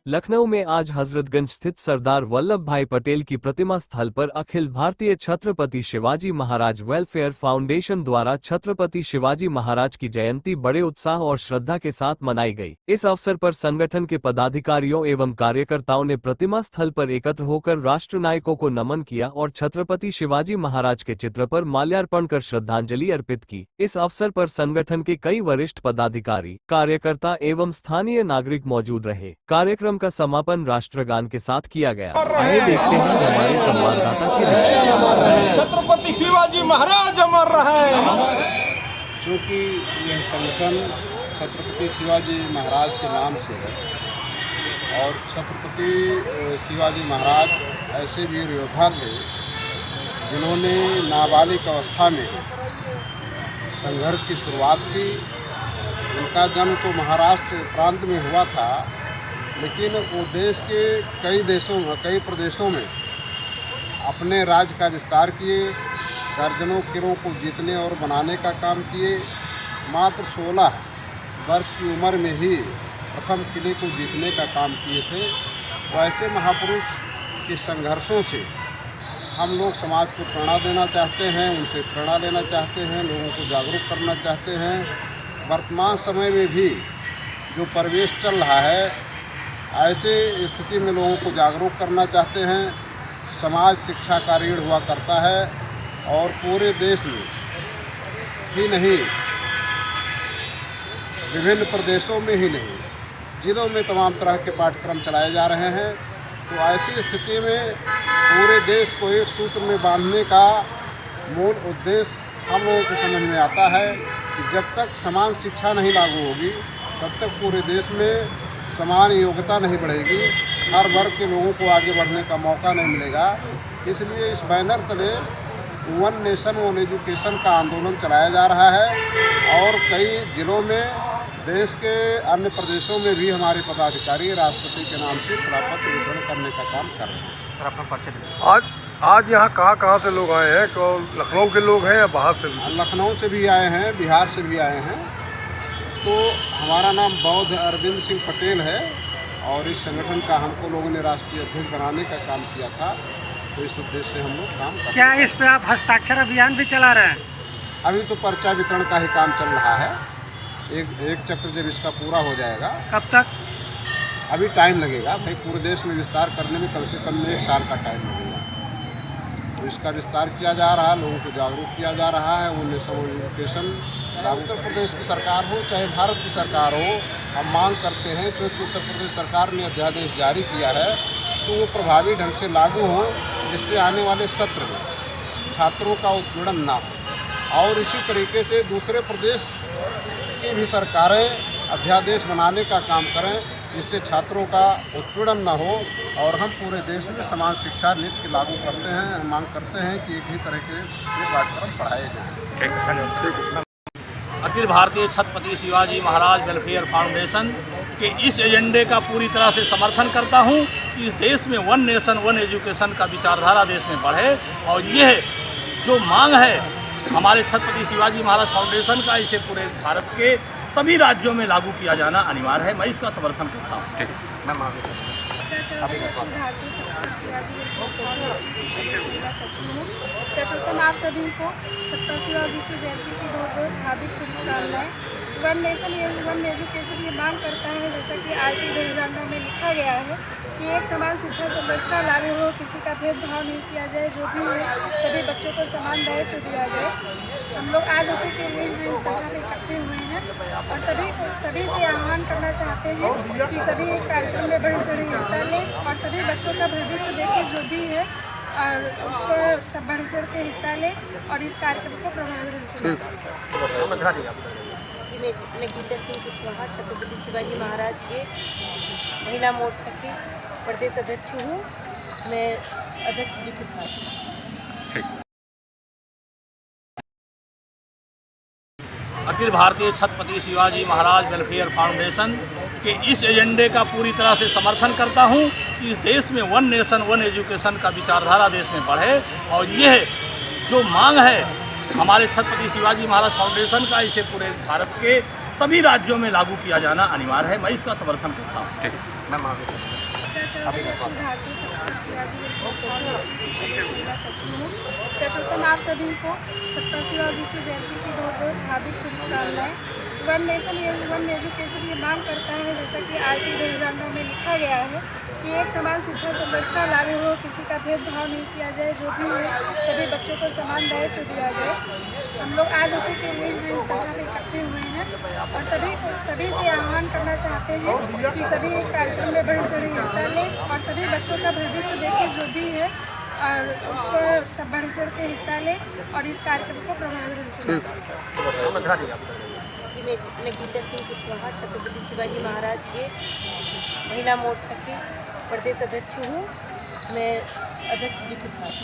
लखनऊ में आज हजरतगंज स्थित सरदार वल्लभ भाई पटेल की प्रतिमा स्थल पर अखिल भारतीय छत्रपति शिवाजी महाराज वेलफेयर फाउंडेशन द्वारा छत्रपति शिवाजी महाराज की जयंती बड़े उत्साह और श्रद्धा के साथ मनाई गई। इस अवसर पर संगठन के पदाधिकारियों एवं कार्यकर्ताओं ने प्रतिमा स्थल पर एकत्र होकर राष्ट्र नायकों को नमन किया और छत्रपति शिवाजी महाराज के चित्र पर माल्यार्पण कर श्रद्धांजलि अर्पित की। इस अवसर पर संगठन के कई वरिष्ठ पदाधिकारी, कार्यकर्ता एवं स्थानीय नागरिक मौजूद रहे। कार्यक्रम का समापन राष्ट्रगान के साथ किया गया। आइए देखते हैं हमारे संवाददाता की रिपोर्ट। छत्रपति शिवाजी महाराज अमर रहे। चूँकि यह संगठन छत्रपति शिवाजी महाराज के नाम से है और छत्रपति शिवाजी महाराज ऐसे वीर योद्धा थे जिन्होंने नाबालिग अवस्था में संघर्ष की शुरुआत की। उनका जन्म तो महाराष्ट्र प्रांत में हुआ था, लेकिन वो देश के कई प्रदेशों में अपने राज्य का विस्तार किए, दर्जनों किलों को जीतने और बनाने का काम किए। मात्र 16 वर्ष की उम्र में ही प्रथम किले को जीतने का काम किए थे। वैसे महापुरुष के संघर्षों से हम लोग समाज को प्रेरणा देना चाहते हैं, उनसे प्रेरणा लेना चाहते हैं, लोगों को जागरूक करना चाहते हैं। वर्तमान समय में भी जो परिवेश चल रहा है, ऐसे स्थिति में लोगों को जागरूक करना चाहते हैं। समाज शिक्षा का ऋण हुआ करता है और पूरे देश में ही नहीं, विभिन्न प्रदेशों में ही नहीं, जिलों में तमाम तरह के पाठ्यक्रम चलाए जा रहे हैं। तो ऐसी स्थिति में पूरे देश को एक सूत्र में बांधने का मूल उद्देश्य हम लोगों को समझ में आता है कि जब तक समान शिक्षा नहीं लागू होगी तब तक पूरे देश में समान योग्यता नहीं बढ़ेगी, हर वर्ग के लोगों को आगे बढ़ने का मौका नहीं मिलेगा। इसलिए इस बैनर तले वन नेशन वन एजुकेशन का आंदोलन चलाया जा रहा है और कई जिलों में, देश के अन्य प्रदेशों में भी हमारे पदाधिकारी राष्ट्रपति के नाम से खिलाफत वितरण करने का काम कर रहे हैं। सर, अपना परिचय। आज यहाँ कहाँ से लोग आए हैं? लखनऊ के लोग हैं या बाहर से? लखनऊ से भी आए हैं, बिहार से भी आए हैं। तो हमारा नाम बौद्ध अरविंद सिंह पटेल है और इस संगठन का हमको लोगों ने राष्ट्रीय अध्यक्ष बनाने का काम किया था। तो इस उद्देश्य से हम लोग काम कर रहे हैं। क्या इस पे आप हस्ताक्षर अभियान भी चला रहे हैं? अभी तो पर्चा वितरण का ही काम चल रहा है। एक चक्र जब इसका पूरा हो जाएगा। कब तक? अभी टाइम लगेगा भाई, पूरे देश में विस्तार करने में कम से कम 1 साल का टाइम लगेगा। तो इसका विस्तार किया जा रहा है, लोगों को जागरूक किया जा रहा है। उन्हें सब एजुकेशन, उत्तर प्रदेश की सरकार हो चाहे भारत की सरकार हो, हम मांग करते हैं क्योंकि उत्तर प्रदेश सरकार ने अध्यादेश जारी किया है तो वो प्रभावी ढंग से लागू हो, जिससे आने वाले सत्र में छात्रों का उत्पीड़न ना हो। और इसी तरीके से दूसरे प्रदेश की भी सरकारें अध्यादेश बनाने का काम करें जिससे छात्रों का उत्पीड़न न हो और हम पूरे देश में समान शिक्षा नीति लागू करते हैं। हम मांग करते हैं कि एक ही तरीके से पाठ्यक्रम पढ़ाए जाएँ। अखिल भारतीय छत्रपति शिवाजी महाराज वेलफेयर फाउंडेशन के इस एजेंडे का पूरी तरह से समर्थन करता हूं कि इस देश में वन नेशन वन एजुकेशन का विचारधारा देश में बढ़े और यह जो मांग है हमारे छत्रपति शिवाजी महाराज फाउंडेशन का, इसे पूरे भारत के सभी राज्यों में लागू किया जाना अनिवार्य है। मैं इसका समर्थन करता हूँ। सर्वप्रथम आप सभी को छत्रपति शिवाजी की जयंती की बहुत बहुत हार्दिक शुभकामनाएं। वन नेशन वन एजुकेशन ये मांग करता है, जैसा कि आर्टिकल 2009 में लिखा गया है कि एक समान शिक्षा संरचना लागू हो, किसी का भेदभाव नहीं किया जाए, जो भी है सभी बच्चों को समान दायित्व दिया जाए। हम लोग आज उसी के लिए संख्या में इकट्ठे हुए हैं और सभी से आह्वान करना चाहते हैं कि सभी इस कार्यक्रम में बढ़ चढ़ हिस्सा लें और सभी बच्चों का भविष्य देखें, जो भी है और उसको सब बढ़ चढ़ के हिस्सा लें और इस कार्यक्रम को प्रभावी ढंग से। मैं गीता सिंह कुशवाहा छत्रपति शिवाजी महाराज के महिला मोर्चा के प्रदेश अध्यक्ष हूँ। मैं अध्यक्ष जी के साथ। अखिल भारतीय छत्रपति शिवाजी महाराज वेलफेयर फाउंडेशन के इस एजेंडे का पूरी तरह से समर्थन करता हूं कि इस देश में वन नेशन वन एजुकेशन का विचारधारा देश में बढ़े और यह जो मांग है हमारे छत्रपति शिवाजी महाराज फाउंडेशन का, इसे पूरे भारत के सभी राज्यों में लागू किया जाना अनिवार्य है। मैं इसका समर्थन करता हूँ। चौधरी अखिल भारतीय छत्रपति शिवाजी महिला सचिव हूँ। सर्वप्रथम आप सभी को छत्रपति शिवाजी की जयंती की बहुत बहुत हार्दिक शुभकामनाएं। वन नेशन वन एजुकेशन ये मांग करता है, जैसा कि आर्टिकल 2009 में लिखा गया है कि एक समान शिक्षा संरचना लागू हो, किसी का भेदभाव नहीं किया जाए, जो भी है सभी बच्चों को समान दायित्व दिया जाए। हम लोग आज उसी के लिए इस सभा में इकट्ठे हुए हैं और सभी से आह्वान करना चाहते हैं कि सभी इस कार्यक्रम में बढ़ चढ़ हिस्सा लें और सभी बच्चों का भविष्य देखें, जो भी है और उसको सब बढ़ चढ़ के हिस्सा लें और इस कार्यक्रम को प्रभावी ढंग से जी, मैं गीता सिंह कुशवाहा छत्रपति शिवाजी महाराज के महिला मोर्चा के प्रदेश अध्यक्ष हूँ। मैं अध्यक्ष जी के साथ